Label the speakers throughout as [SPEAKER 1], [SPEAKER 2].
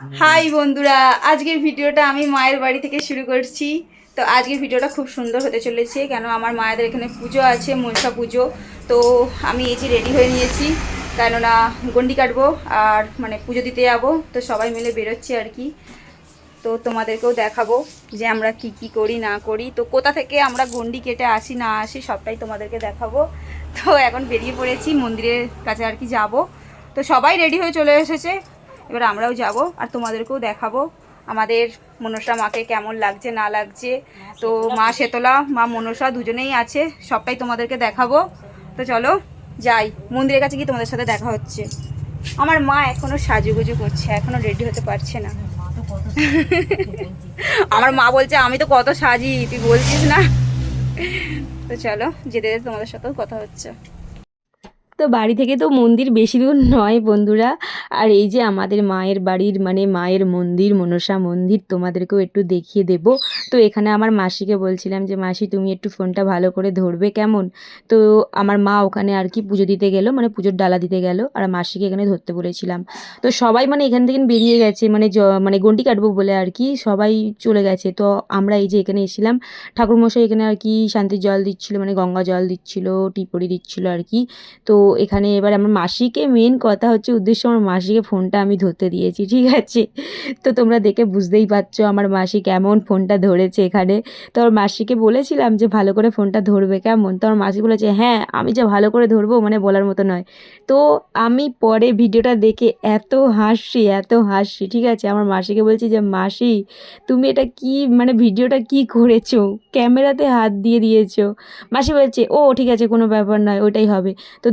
[SPEAKER 1] High বন্ধুরা, আজকের ভিডিওটা আমি মায়ের বাড়ি থেকে শুরু করছি। তো আজকের ভিডিওটা খুব সুন্দর হতে চলেছে, কেন আমার মায়েদের এখানে পুজো আছে, মনসা পুজো। তো আমি এই যে রেডি হয়ে নিয়েছি, কেননা গন্ডি কাটবো আর মানে পুজো দিতে যাবো। তো সবাই মিলে বেরোচ্ছি আর কি। তো তোমাদেরকেও দেখাবো যে আমরা কি কি করি না করি, তো কোথা থেকে আমরা গন্ডি কেটে আসি না আসি সবটাই তোমাদেরকে দেখাবো। তো এখন বেরিয়ে পড়েছি মন্দিরের কাছে আর কি যাব। তো সবাই রেডি হয়ে চলে এসেছে, এবার আমরাও যাব আর তোমাদেরকেও দেখাবো আমাদের মনসা মাকে কেমন লাগছে না লাগছে। তো মা শেতলা, মা মনসা দুজনেই আছে, সবটাই তোমাদেরকে দেখাবো। তো চলো যাই মন্দিরের কাছে, গিয়ে তোমাদের সাথে দেখা হচ্ছে। আমার মা এখনও সাজুগুজু করছে, এখনও রেডি হতে পারছে না। আমার মা বলছে আমি তো কত সাজি, তুই বলছিস না। তো চলো যেতে যেতে তোমাদের সাথেও কথা হচ্ছে।
[SPEAKER 2] তো বাড়ি থেকে তো মন্দির বেশি দূর নয় বন্ধুরা। আর এই যে আমাদের মায়ের বাড়ির মানে মায়ের মন্দির, মনসা মন্দির, তোমাদেরকেও একটু দেখিয়ে দেব। তো এখানে আমার মাসিকে বলছিলাম যে মাসি তুমি একটু ফোনটা ভালো করে ধরবে কেমন। তো আমার মা ওখানে আর কি পুজো দিতে গেল, মানে পুজোর ডালা দিতে গেল, আর মাসিকে এখানে ধরতে বলেছিলাম। তো সবাই মানে এখান থেকে বেরিয়ে গেছে, মানে মানে গন্ডি কাটবো বলে আর কি সবাই চলে গেছে। তো আমরা এই যে এখানে এসেছিলাম, ঠাকুরমশাই এখানে আর কি শান্তির জল দিচ্ছিল, মানে গঙ্গা জল দিচ্ছিল, টিপড়ি দিচ্ছিল আর কি। তো এখানে এবার আমার মাসিকে, মেন কথা হচ্ছে উদ্দেশ্য, আমার মাসিকে ফোনটা আমি ধরতে দিয়েছি, ঠিক আছে। তো তোমরা দেখে বুঝতেই পারছো আমার মাসি কেমন ফোনটা ধরেছে এখানে। তো আমার মাসিকে বলেছিলাম যে ভালো করে ফোনটা ধরবে কেমন, তো আমার মাসি বলেছে হ্যাঁ আমি যে ভালো করে ধরবো, মানে বলার মতো নয়। তো আমি পরে ভিডিওটা দেখে এত হাসি এত হাসি, ঠিক আছে। আমার মাসিকে বলছি যে মাসি তুমি এটা কি মানে ভিডিওটা কি করেছো, ক্যামেরাতে হাত দিয়ে দিয়েছো। মাসি বলছে ও ঠিক আছে কোনো ব্যাপার নয়, ওইটাই হবে। তো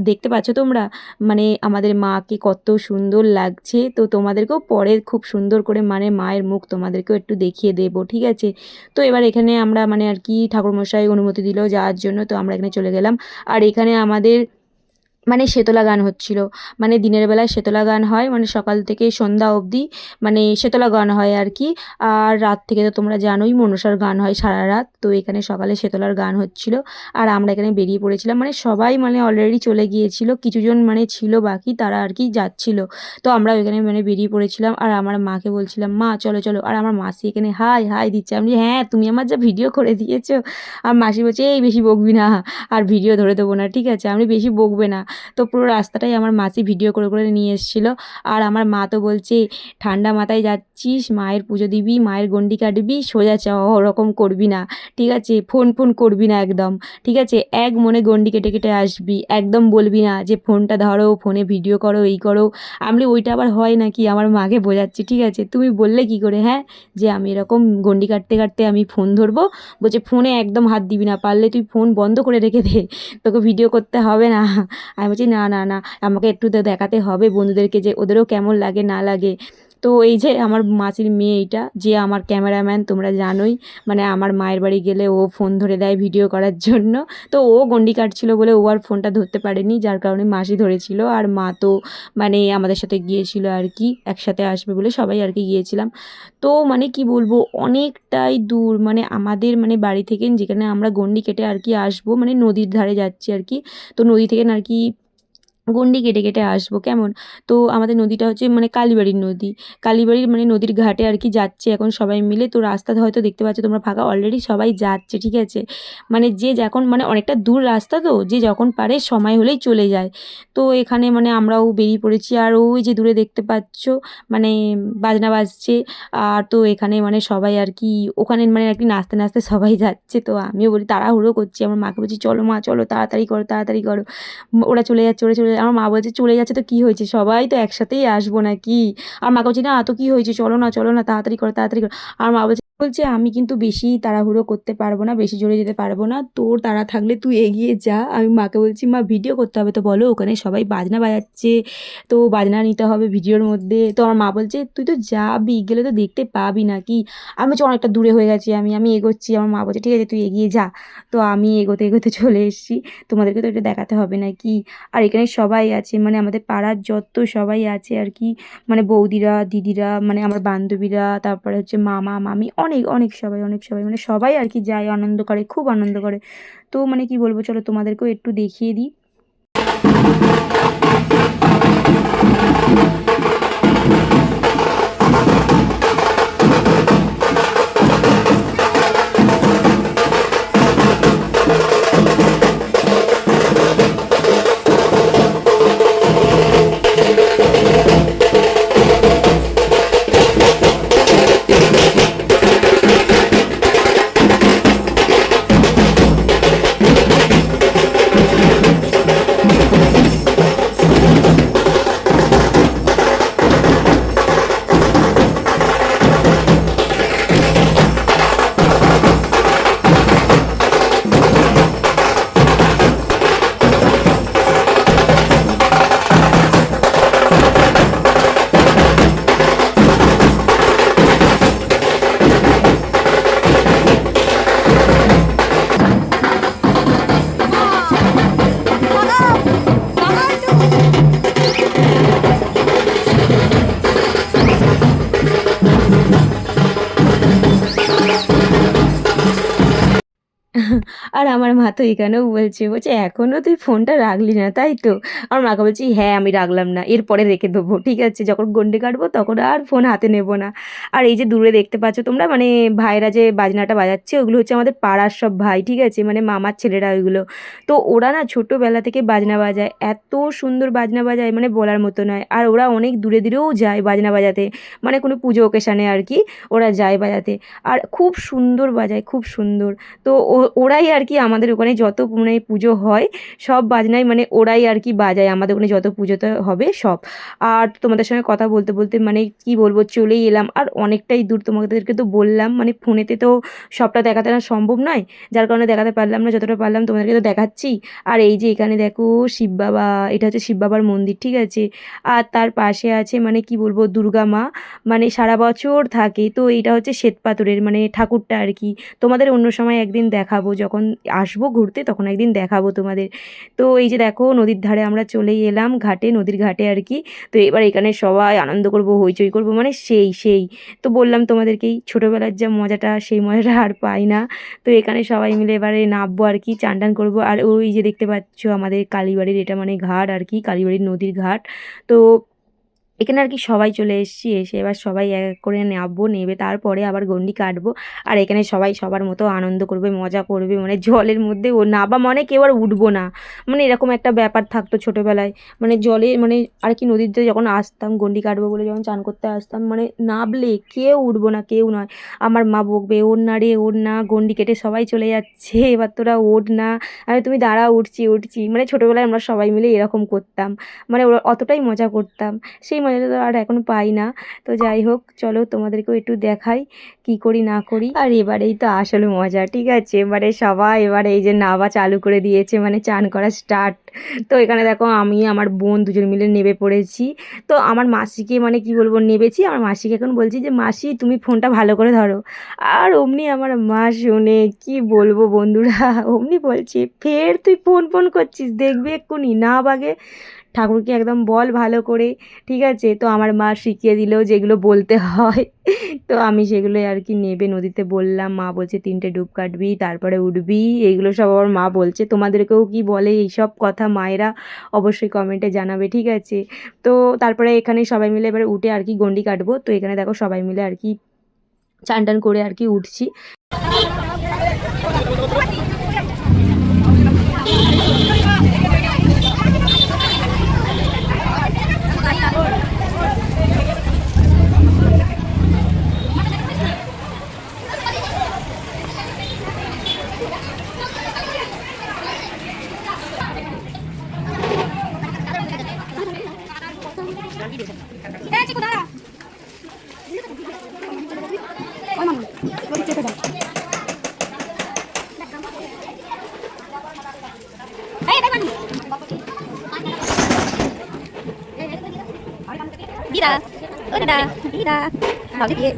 [SPEAKER 2] দেখতে পাচ্ছ তোমরা মানে আমাদের মাকে কত সুন্দর লাগছে। তো তোমাদেরকেও পরে খুব সুন্দর করে মানে মায়ের মুখ তোমাদেরকেও একটু দেখিয়ে দেবো, ঠিক আছে। তো এবার এখানে আমরা মানে আর কি ঠাকুরমশাই অনুমতি দিল যাওয়ার জন্য, তো আমরা এখানে চলে গেলাম। আর এখানে আমাদের মানে শেতলা গান হচ্ছিল, মানে দিনের বেলায় শেতলা গান হয়, মানে সকাল থেকে সন্ধ্যা অবধি মানে শেতলা গান হয় আর কি। আর রাত থেকে তো তোমরা জানোই মনসার গান হয় সারা রাত। তো এখানে সকালে শেতলার গান হচ্ছিল, আর আমরা এখানে বেরিয়ে পড়েছিলাম, মানে সবাই মানে অলরেডি চলে গিয়েছিল, কিছুজন মানে ছিল বাকি, তারা আর কি যাচ্ছিল। তো আমরা এখানে মানে বেরিয়ে পড়েছিলাম, আর আমার মাকে বলছিলাম মা চলো চলো, আর আমার মাসি এখানে হাই হাই দিচ্ছে। আমি হ্যাঁ তুমি আমার যা ভিডিও করে দিয়েছো। আর মাসি বলছে এই বেশি বকবি না, আর ভিডিও ধরে দেবো না, ঠিক আছে, আমি বেশি বকবে না। তো পুরো রাস্তাটাই আমার মাসি ভিডিও করে করে নিয়ে এসেছিলো। আর আমার মা তো বলছে ঠান্ডা মাথায় যাচ্ছিস, মায়ের পুজো দিবি, মায়ের গন্ডি কাটবি, সোজা চ, ওরকম করবি না, ঠিক আছে, ফোন ফোন করবি না একদম, ঠিক আছে, এক মনে গন্ডি কেটে কেটে আসবি, একদম বলবি না যে ফোনটা ধরো, ফোনে ভিডিও করো, এই করো। আমি ওইটা আবার হয় নাকি, আমার মাকে বোঝাচ্ছি, ঠিক আছে, তুমি বললে কি করে হ্যাঁ যে আমি এরকম গন্ডি কাটতে কাটতে আমি ফোন ধরবো। বলছে ফোনে একদম হাত দিবি না, পারলে তুই ফোন বন্ধ করে রেখে দে, তোকে ভিডিও করতে হবে না। আমি বলছি না না না, আমাকে একটু তো দেখাতে হবে বন্ধুদেরকে যে ওদেরও কেমন লাগে না লাগে। তো এই যে আমার মাসির মেয়ে, এইটা যে আমার ক্যামেরাম্যান, তোমরা জানোই, মানে আমার মায়ের বাড়ি গেলে ও ফোন ধরে দেয় ভিডিও করার জন্য। তো ও গন্ডি কাটছিল বলে ও আর ফোনটা ধরতে পারেনি, যার কারণে মাসি ধরেছিল। আর মা তো মানে আমাদের সাথে গিয়েছিল আর কি, একসাথে আসবে বলে সবাই আর কি গিয়েছিলাম। তো মানে কি বলবো, অনেকটাই দূর, মানে আমাদের মানে বাড়ি থেকে যেখানে আমরা গন্ডি কেটে আর কি আসবো, মানে নদীর ধারে যাচ্ছি আর কি। তো নদী থেকে আর কি গন্ডি কেটে কেটে আসবো কেমন। তো আমাদের নদীটা হচ্ছে মানে কালীবাড়ির নদী, কালীবাড়ির মানে নদীর ঘাটে আর কি যাচ্ছে এখন সবাই মিলে। তো রাস্তাতে হয়তো দেখতে পাচ্ছ তোমরা ফাঁকা, অলরেডি সবাই যাচ্ছে, ঠিক আছে। মানে যে যখন মানে অনেকটা দূর রাস্তা, তো যে যখন পারে সময় হলেই চলে যায়। তো এখানে মানে আমরাও বেরিয়ে পড়েছি, আর ওই যে দূরে দেখতে পাচ্ছ মানে বাজনা বাজছে। আর তো এখানে মানে সবাই আর কি ওখানে মানে আর কি নাচতে নাচতে সবাই যাচ্ছে। তো আমিও বলি তাড়াহুড়ো করছি, আমার মাকে বলছি চলো মা চলো, তাড়াতাড়ি করো তাড়াতাড়ি করো। ওরা চলে যাচ্ছে, ওরা চলে যাচ্ছে। আমার মা বলছে চলে যাচ্ছে তো কী হয়েছে, সবাই তো একসাথেই আসবো নাকি। আর মাকে বলছি না তো কী হয়েছে, চলো না চলো না, তাড়াতাড়ি করো তাড়াতাড়ি করো। আর মা বলছে বলছে আমি কিন্তু বেশি তাড়াহুড়ো করতে পারবো না, বেশি জোরে যেতে পারবো না, তোর তাড়া থাকলে তুই এগিয়ে যা। আমি মাকে বলছি মা ভিডিও করতে হবে তো বলো, ওখানে সবাই বাজনা বাজাচ্ছে, তো বাজনা নিতে হবে ভিডিওর মধ্যে। তো আমার মা বলছে তুই তো যাবি, গেলে তো দেখতে পাবি নাকি। আমি বলছি অনেকটা দূরে হয়ে গেছি, আমি এগোচ্ছি। আমার মা বলছে ঠিক আছে তুই এগিয়ে যা। তো আমি এগোতে এগোতে চলে এসেছি, তোমাদেরকে তো এটা দেখাতে হবে নাকি। আর এখানে সবাই আছে, মানে আমাদের পাড়ার যত সবাই আছে আর কি, মানে বৌদিরা, দিদিরা, মানে আমার বান্ধবীরা, তারপরে হচ্ছে মামা মামি, অনেক অনেক সবাই, অনেক সবাই, মানে সবাই আর কি যায়, আনন্দ করে, খুব আনন্দ করে। তো মানে কি বলবো, চলো তোমাদেরকেও একটু দেখিয়ে দিই। আর আমার মা তো এখানেও বলছে এখনও তুই ফোনটা রাখলি না তাই তো? আমার মাকে বলছি হ্যাঁ আমি রাখলাম না, এরপরে রেখে দেবো, ঠিক আছে, যখন গন্ডি কাটবো তখন আর ফোন হাতে নেবো না। আর এই যে দূরে দেখতে পাচ্ছ তোমরা, মানে ভাইরা যে বাজনাটা বাজাচ্ছে ওগুলো হচ্ছে আমাদের পাড়ার সব ভাই, ঠিক আছে, মানে মামার ছেলেরা ওইগুলো। তো ওরা না ছোটোবেলা থেকে বাজনা বাজায়, এত সুন্দর বাজনা বাজায় মানে বলার মতো নয়। আর ওরা অনেক দূরে দূরেও যায় বাজনা বাজাতে, মানে কোনো পুজো ওকেশানে আর কি ওরা যায় বাজাতে। আর খুব সুন্দর বাজায়, খুব সুন্দর। তো ওরাই আর কি আমাদের ওখানে যত মানে পুজো হয় সব বাজনাই মানে ওরাই আর কি বাজায় আমাদের ওখানে যত পুজোতে হবে সব। আর তোমাদের সঙ্গে কথা বলতে বলতে মানে কি বলবো চলেই এলাম, আর অনেকটাই দূর, তোমাদেরকে তো বললাম মানে ফোনেতে তো সবটা দেখাতে না সম্ভব নয়, যার কারণে দেখাতে পারলাম না, যতটা পারলাম তোমাদেরকে তো দেখাচ্ছি। আর এই যে এখানে দেখো শিব বাবা, এটা হচ্ছে শিব বাবার মন্দির, ঠিক আছে। আর তার পাশে আছে মানে কি বলবো দুর্গা মা, মানে সারা বছর থাকে। তো এটা হচ্ছে শ্বেতপাথরের মানে ঠাকুরটা আর কি। তোমাদের অন্য সময় একদিন দেখাবো, যখন আসবো ঘুরতে তখন একদিন দেখাবো তোমাদের। তো এই যে দেখো নদীর ধারে আমরা চলেই এলাম, ঘাটে, নদীর ঘাটে আর কি। তো এবার এখানে সবাই আনন্দ করবো, হইচই করবো, মানে সেই তো বললাম তোমাদেরকেই ছোটোবেলার যা মজাটা সেই মজাটা আর পাই না। তো এখানে সবাই মিলে এবারে নামবো আর কি, চান টান করবো। আর ওই যে দেখতে পাচ্ছ আমাদের কালীবাড়ির এটা মানে ঘাট আর কি, কালীবাড়ির নদীর ঘাট। তো এখানে আর কি সবাই চলে এসেছি, এসে এবার সবাই এক এক করে নামবো, নেবে তারপরে আবার গন্ডি কাটবো। আর এখানে সবাই সবার মতো আনন্দ করবে, মজা করবে, মানে জলের মধ্যে ও নাবা মানে কেউ আর উঠবো না, মানে এরকম একটা ব্যাপার থাকতো ছোটোবেলায়। মানে জলে মানে আর কি নদীতে যখন আসতাম গন্ডি কাটবো বলে যখন চান করতে আসতাম, মানে নাবলে কেউ উঠবো না, কেউ নয়। আমার মা বকবে ওর না রে ওর না, গন্ডি কেটে সবাই চলে যাচ্ছে, এবার তোরা ওঠ না। আমি তুমি দাঁড়া, উঠছি উঠছি, মানে ছোটোবেলায় আমরা সবাই মিলে এরকম করতাম, মানে অতটাই মজা করতাম। সেই মজাটা তো আর এখন পাই না। তো যাই হোক চলো তোমাদেরকেও একটু দেখাই কি করি না করি। আর এবারেই তো আসলে মজা, ঠিক আছে, এবারে সবাই এবারে এই যে নাবা চালু করে দিয়েছে, মানে চান করা স্টার্ট। তো এখানে দেখো আমি আমার বোন দুজন মিলে নেবে পড়েছি। তো আমার মাসিকে মানে কি বলবো নেবেছি, আমার মাসিকে এখন বলছি যে মাসি তুমি ফোনটা ভালো করে ধরো। আর অমনি আমার মা শুনে কি বলবো বন্ধুরা, অমনি বলছে ফের তুই ফোন ফোন করছিস, দেখবি এক্ষুনি না বাগে, ঠাকুরকে একদম বল ভালো করে, ঠিক আছে। তো আমার মা শিখিয়ে দিল যেগুলো বলতে হয়। তো আমি সেগুলোই আর কি নেবে নদীতে বললাম, মা বলছে 3টে ডুব কাটবি তারপরে উঠবি, এইগুলো সব আমার মা বলছে। তোমাদেরকেও কি বলে এইসব কথা মায়েরা, অবশ্যই কমেন্টে জানাবে, ঠিক আছে। তো তারপরে এখানে সবাই মিলে এবারে উঠে আর কি গন্ডি কাটবো। তো এখানে দেখো সবাই মিলে আর কি চান টান করে আর কি উঠছি।
[SPEAKER 1] Đi ra. Đi ra. Đi ra. Nào cái gì?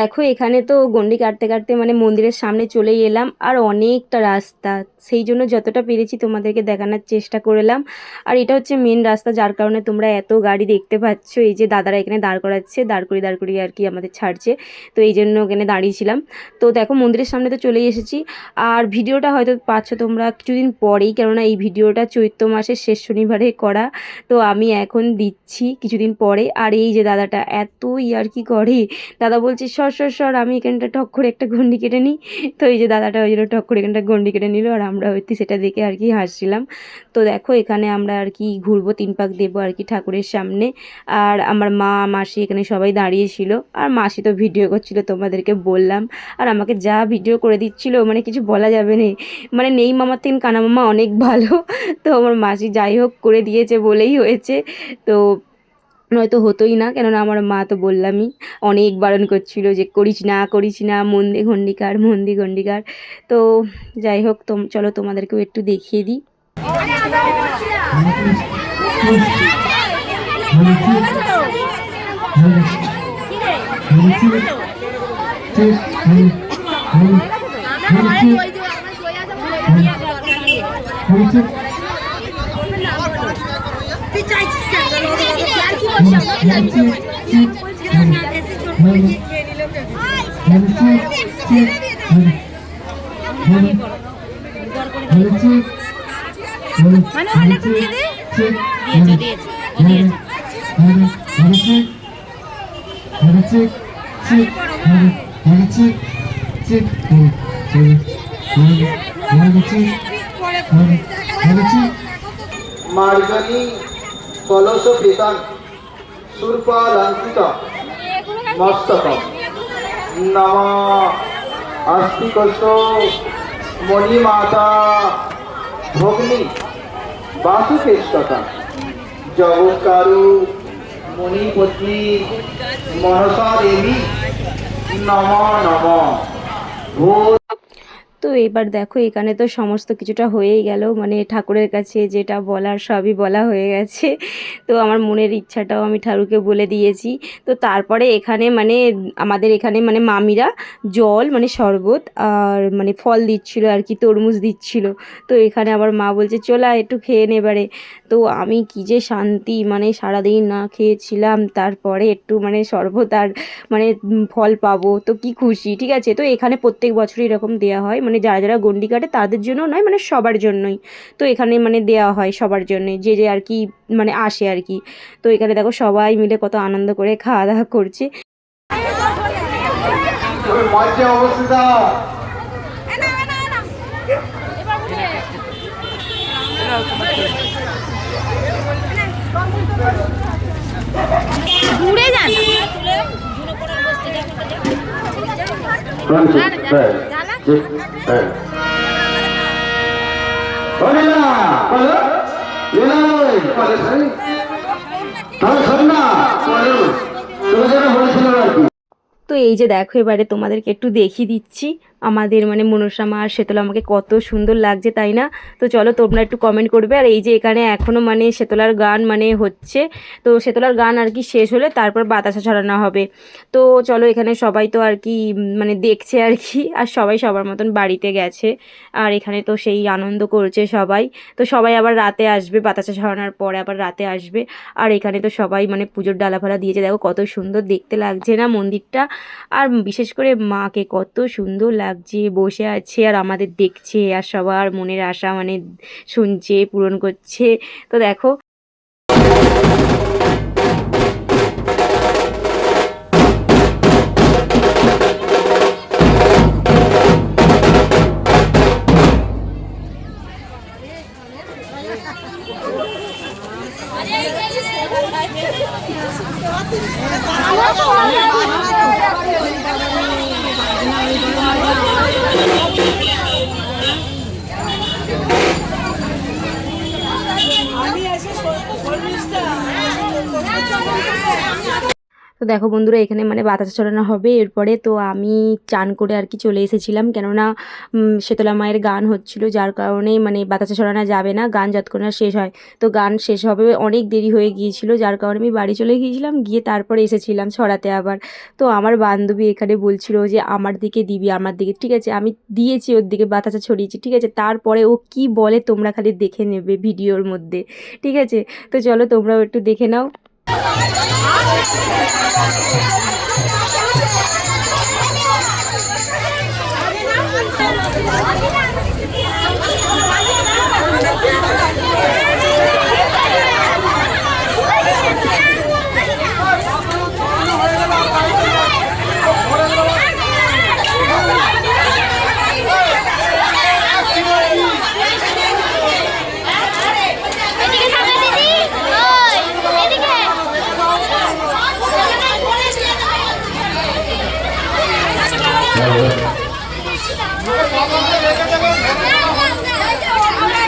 [SPEAKER 2] দেখো এখানে তো গন্ডি কাটতে কাটতে মানে মন্দিরের সামনে চলেই এলাম, আর অনেকটা রাস্তা, সেই জন্য যতটা পেরেছি তোমাদেরকে দেখানোর চেষ্টা করলাম। আর এটা হচ্ছে মেন রাস্তা, যার কারণে তোমরা এত গাড়ি দেখতে পাচ্ছ। এই যে দাদারা এখানে দাঁড় করাচ্ছে, দাঁড় করিয়ে আর কি আমাদের ছাড়ছে, তো এই জন্য ওখানে দাঁড়িয়েছিলাম। তো দেখো মন্দিরের সামনে তো চলেই এসেছি। আর ভিডিওটা হয়তো পাচ্ছ তোমরা কিছুদিন পরেই, কেননা এই ভিডিওটা চৈত্র মাসের শেষ শনিবারে করা, তো আমি এখন দিচ্ছি কিছুদিন পরে। আর এই যে দাদাটা এত ইয়ার্কি করে, দাদা বলছে সর সর সর, আমি এখানটা টক করে একটা গন্ডি কেটে নিই। তো এই যে দাদাটা ওই জন্য টক করে এখানটা গন্ডি কেটে নিল, আর আমরা হয়তো সেটা দেখে আর কি হাসছিলাম। তো দেখো এখানে আমরা আর কি ঘুরবো, 3 পাক দেবো আর কি ঠাকুরের সামনে। আর আমার মা মাসি এখানে সবাই দাঁড়িয়েছিল, আর মাসি তো ভিডিও করছিল, তোমাদেরকে বললাম। আর আমাকে যা ভিডিও করে দিচ্ছিল, মানে কিছু বলা যাবে না, মানে নেই মামার থেকে কানা মামা অনেক ভালো। তো আমার মাসি যাই হোক করে দিয়েছে বলেই হয়েছে, তো নয়তো হতোই না, কেননা আমার মা তো বললামই অনেক বারণ করছিল যে করিস না মন্দির গন্ডিকার। তো যাই হোক, চলো তোমাদেরকেও একটু দেখিয়ে দিই।
[SPEAKER 3] मार्गनी कलशोपेतं शूर्पालंकृतं मस्तकं नमः आस्तिकस्य मणिमाता भगिनी वासुकेष्टता जगत्कारु मणिपत्नी मनसा देवी नमः नमः भो।
[SPEAKER 2] তো এবার দেখো এখানে তো সমস্ত কিছুটা হয়েই গেল, মানে ঠাকুরের কাছে যেটা বলার সবই বলা হয়ে গেছে। তো আমার মনের ইচ্ছাটাও আমি ঠাকুরকে বলে দিয়েছি। তো তারপরে এখানে মানে আমাদের এখানে মানে মামিরা জল মানে শরবত আর মানে ফল দিচ্ছিল আর কি, তরমুজ দিচ্ছিল। তো এখানে আবার মা বলছে চলা একটু খেয়ে নেবারে। তো আমি কি যে শান্তি, মানে সারাদিন না খেয়েছিলাম, তারপরে একটু মানে শরবত আর মানে ফল পাবো, তো কি খুশি। ঠিক আছে, তো এখানে প্রত্যেক বছরই এরকম দেওয়া হয়, মানে যারা যারা গন্ডি কাটে তাদের জন্য নয়, মানে সবার জন্যই। তো এখানে মানে দেওয়া হয় সবার জন্যই, যে যে আর কি মানে আসে আর কি। তো এখানে দেখো সবাই মিলে কত আনন্দ করে খাওয়া দাওয়া করছে।
[SPEAKER 3] মঞ্চে অবস্থিত
[SPEAKER 1] দূরে যান
[SPEAKER 2] তো এই যে দেখো এবারে তোমাদেরকে একটু দেখিয়ে দিচ্ছি আমাদের মানে মনসা মা আর শেতলা আমাকে কত সুন্দর লাগছে, তাই না? তো চলো তোমরা একটু কমেন্ট করবে। আর এই যে এখানে এখনও মানে শেতলার গান মানে হচ্ছে, তো শেতলার গান আর কি শেষ হলে তারপর বাতাসা ছড়ানো হবে। তো চলো এখানে সবাই তো আর কি মানে দেখছে আর কি, আর সবাই সবার মতন বাড়িতে গেছে, আর এখানে তো সেই আনন্দ করছে সবাই। তো সবাই আবার রাতে আসবে, বাতাসা ছড়ানোর পরে আবার রাতে আসবে। আর এখানে তো সবাই মানে পুজোর ডালাফালা দিয়েছে, দেখো কত সুন্দর দেখতে লাগছে না মন্দিরটা। আর বিশেষ করে মাকে কত সুন্দর লাগছে, বসে আছে আর আমাদের দেখছে, আর সবার মনের আশা মানে শুনছে, পূরণ করছে। তো দেখো তো দেখো বন্ধুরা এখানে মানে বাতাসা ছড়ানো হবে এরপরে। তো আমি চান করে আর কি চলে এসেছিলাম, কেননা শীতলা মায়ের গান হচ্ছিল, যার কারণে মানে বাতাসা ছড়ানো যাবে না গান যতক্ষণ না শেষ হয়। তো গান শেষ হবে অনেক দেরি হয়ে গিয়েছিল, যার কারণে আমি বাড়ি চলে গিয়েছিলাম, গিয়ে তারপরে এসেছিলাম ছড়াতে আবার। তো আমার বান্ধবী এখানে বলছিল যে আমার দিকে দিবি, আমার দিকে। ঠিক আছে, আমি দিয়েছি ওর দিকে, বাতাসা ছড়িয়েছি, ঠিক আছে। তারপরে ও কি বলে তোমরা খালি দেখে নেবে ভিডিওর মধ্যে, ঠিক আছে। তো চলো তোমরাও একটু দেখে নাও।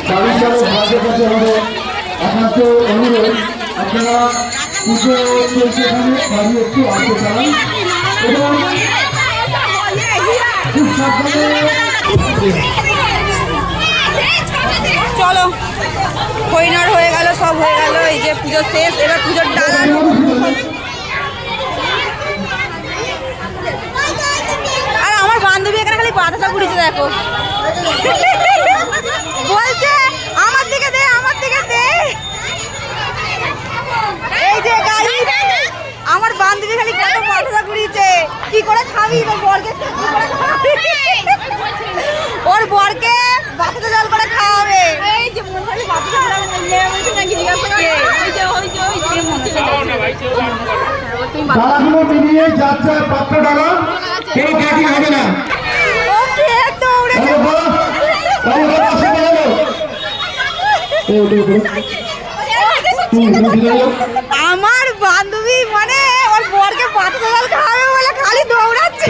[SPEAKER 3] বাড়ির চালক ভাইদের কাছে আমাদের একান্ত অনুরোধ, আপনারা পুজো চলছে এখানে, বাড়ি একটু আসতে চান এবং খুব সাবধানে।
[SPEAKER 1] চলো হইনার হয়ে গেল, সব হয়ে গেল, এই যে পুজো শেষ, এবার পুজোর ডালা। আর আমার বান্ধবী এখানে খালি বাতাসা ঘুরিয়েছে দেখো, বলছে আমার দিকে দে, আমার দিকে দে। এই যে গাইস, আমার বান্ধবী খালি কত বাতাসা ঘুরিয়েছে। কি করে খাবি তোর বরকে, ওর বরকে বাতাসা জল করে খাওয়াবে। এই যে মন খালি বাতাসা বলছে নাকি জিজ্ঞাসা করে, ওই যে
[SPEAKER 3] ডালাগুলো মিলিয়ে যার যার পাত্র ডালা, কেউ কাটি হবে না।
[SPEAKER 1] ও ফের দৌড়েছে। আমার বান্ধবী মানে ওর বরকে বাতাসা জল খাওয়াবে বলে খালি দৌড়াচ্ছে।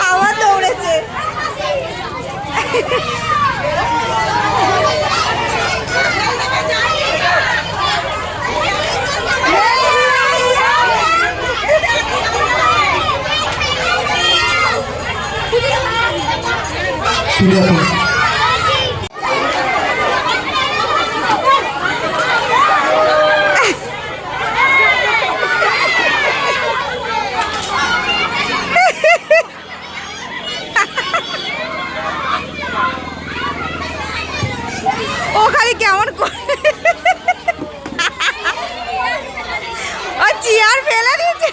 [SPEAKER 1] আবার দৌড়েছে।
[SPEAKER 3] ঠিক আছে,
[SPEAKER 1] ও খালি কেমন করে ও চেয়ার ফেলে দিয়েছে।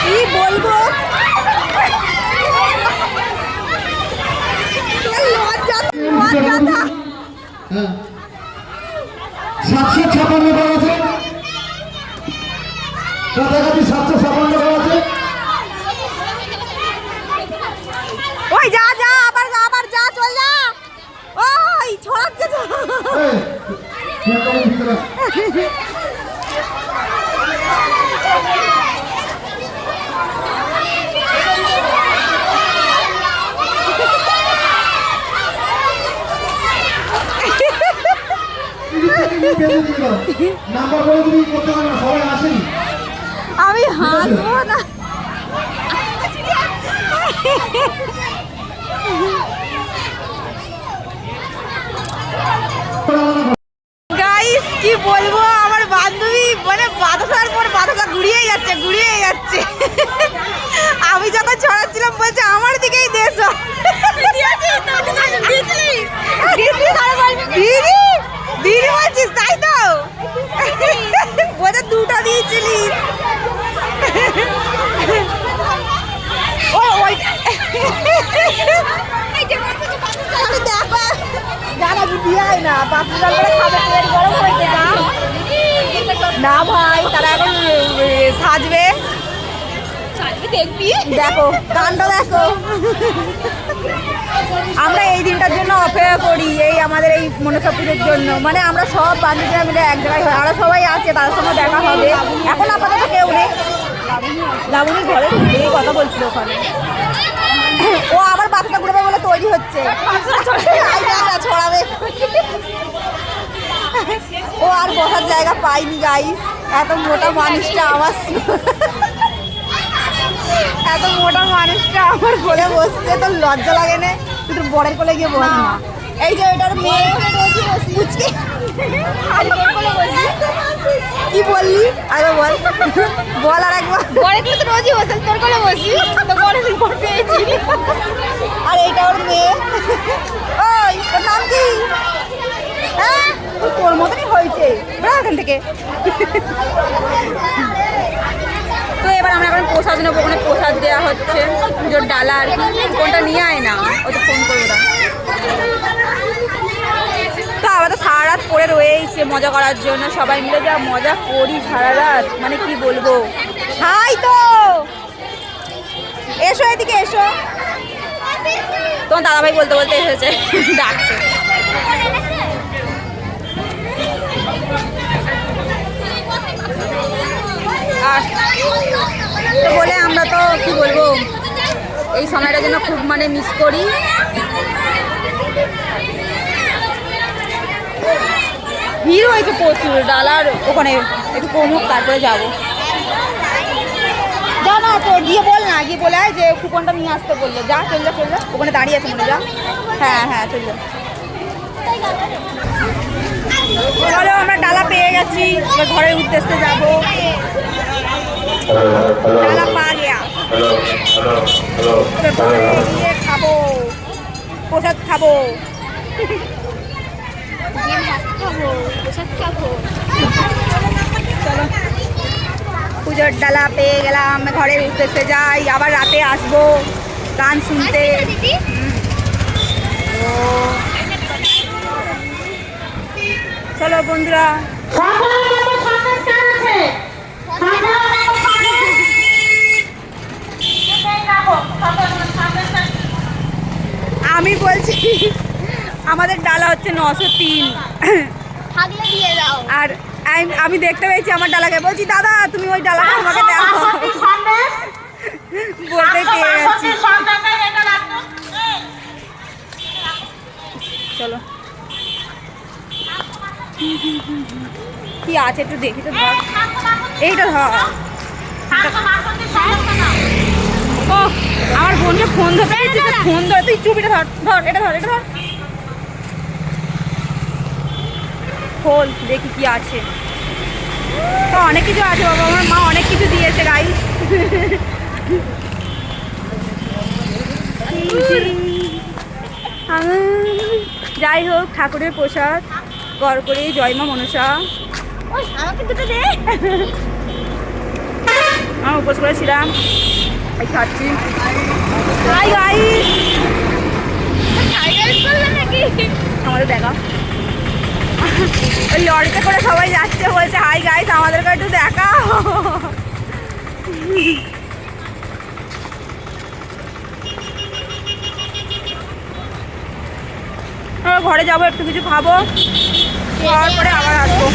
[SPEAKER 1] কি বলবো, লজ্জা লজ্জা।
[SPEAKER 3] 756 করা আছে, কাছাকাছি 756 করা আছে।
[SPEAKER 1] ওই যা যা, আবার যা, চল যা। ওই ছড়াচ্ছে।
[SPEAKER 3] নাম্বার বলে তুমি করতে পারো না, সবাই আসেনি।
[SPEAKER 1] আমি হাসবো না। গাইস কি বলবো, আমার বান্ধবী মানে বাতাসার পর বাতাসা ঘুরিয়ে যাচ্ছে। আমি যখন ছড়াচ্ছিলাম বলছে আমার দিকেই দেশ। দিদি বলছিস তাই তো, বলছে দুটো দিয়েছিলি। ও ওই দেখবি, দেখো গানটা দেখো। আমরা এই দিনটার জন্য অপেক্ষা করি, এই আমাদের এই মনসা পুজোর জন্য। মানে আমরা সব বান্ধবীরা মিলে এক জায়গায় হয়, আরো সবাই আছে, তার সঙ্গে দেখা হবে। এখন আপাতত কেউ নেই, লাবণীর ঘরে এই কথা বলছিল ওখানে। ও আবার বাচ্চা ঘুরবে বলে তৈরি হচ্ছে, ছড়াবে। ও আর বসার জায়গা পাইনি গাইস, এত মোটা মানুষটা আমার এত মোটা মানুষটা আমার কোলে বসছে, তো লজ্জা লাগে না? তুই বড়ের কোলে গিয়ে বস না। এই যে এটার মেয়ে পুচকে, কি বললি? আরে বল বল আর একবার। বড়ের কোলে তো রোজই বসে, তোর কোলে বসি তো বড়ের উপর পেয়েছি। আর এইটা ওর মেয়ে। ওই ওর নাম কি? হ্যাঁ তোর মতনই হয়েছে, বেড়া এখান থেকে। তো এবার আমরা এখন প্রসাদ নেবো, ওখানে প্রসাদ দেওয়া হচ্ছে, পুজোর ডালা আর কি। কোনটা নিয়ে আয় না, ও তো ফোন করবো না। তো আবার তো সারা রাত পরে রয়েছে মজা করার জন্য, সবাই মিলে যা মজা করি সারা রাত, মানে কি বলবো। হাই তো এসো, এদিকে এসো। তোমার দাদাভাই বলতে বলতে এসেছে, ডাকছে। আর তো বলে আমরা তো কি বলবো, এই সময়টার জন্য খুব মানে মিস করি। ভিড় হয়েছে প্রচুর, ডালার ওখানে একটু কমুক তারপরে যাবো। যা না তো গিয়ে বল না, গিয়ে বলে যে কুপনটা নিয়ে আসতে বললো। যা চল যা, চল যা, ওখানে দাঁড়িয়ে আছে মনে। যা, হ্যাঁ হ্যাঁ চল যা। চলো আমরা ডালা পেয়ে গেছি, এবার ঘরের উদ্দেশ্যে যাবো। ডালা পা গিয়া, গিয়ে খাবো, প্রসাদ খাবো। চলো পুজোর ডালা পেয়ে গেলাম, ঘরের উদ্দেশ্যে যাই, আবার রাতে আসবো গান শুনতে। চলো বন্ধুরা, আমি বলছি আমাদের ডালা হচ্ছে 903, আর আমি দেখতে পেয়েছি আমার ডালাকে, বলছি দাদা তুমি ওই ডালাটা আমাকে দেখো, বলতে পেয়ে গেছি। চলো কি আছে একটু দেখি তো, ধর এইটা ধর। ও আমার বোনকে ফোন ধরতে দিচ্ছে, ফোন ধর, তুই চুপ, এটা ধর, ধর এটা ধর, এটা ধর, খোল দেখি কি আছে। তো অনেক কিছু আছে বাবা, আমার মা অনেক কিছু দিয়েছে গাইস। যাই হোক, ঠাকুরের প্রসাদ গড় করে জয় মা মনসা। আমাকে দুটো দে, আমি উপোস করেছিলাম, এই খাচ্ছি। হাই গাইস, আমাদের দেখা ওই লরিতে করে সবাই যাচ্ছে, বলছে হাই গাইস আমাদেরকে একটু দেখা। ঘরে যাবো, একটু কিছু খাবো, খাওয়ার পরে আবার আসবো।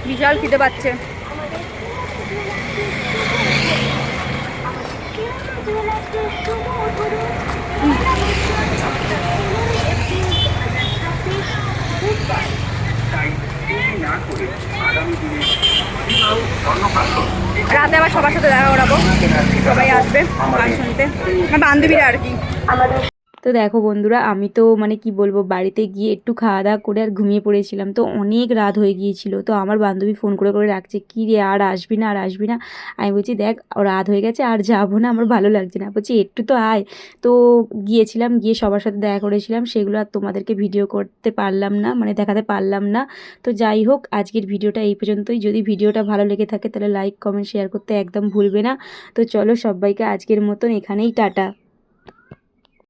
[SPEAKER 1] বিশাল খিদে পাচ্ছে। রাতে আবার সবার সাথে দেখা করাবো, সবাই আসবে গান শুনতে, আমার বান্ধবীরা আর কি।
[SPEAKER 2] তো দেখো বন্ধুরা, আমি তো মানে কি বলবো, বাড়িতে গিয়ে একটু খাওয়া দাওয়া করে আর ঘুমিয়ে পড়েছিলাম। তো অনেক রাত হয়ে গিয়েছিল, তো আমার বান্ধবী ফোন করে করে রাখছে, কী রে আর আসবি না, আর আসবি না? আমি বলছি দেখ রাত হয়ে গেছে, আর যাবো না, আমার ভালো লাগছে না। বলছি একটু তো আয়। তো গিয়েছিলাম, গিয়ে সবার সাথে দেখা করেছিলাম, সেগুলো আর তোমাদেরকে ভিডিও করতে পারলাম না, মানে দেখাতে পারলাম না। তো যাই হোক, আজকের ভিডিওটা এই পর্যন্তই। যদি ভিডিওটা ভালো লেগে থাকে তাহলে লাইক কমেন্ট শেয়ার করতে একদম ভুলবে না। তো চলো সবাইকে আজকের মতন এখানেই টাটা।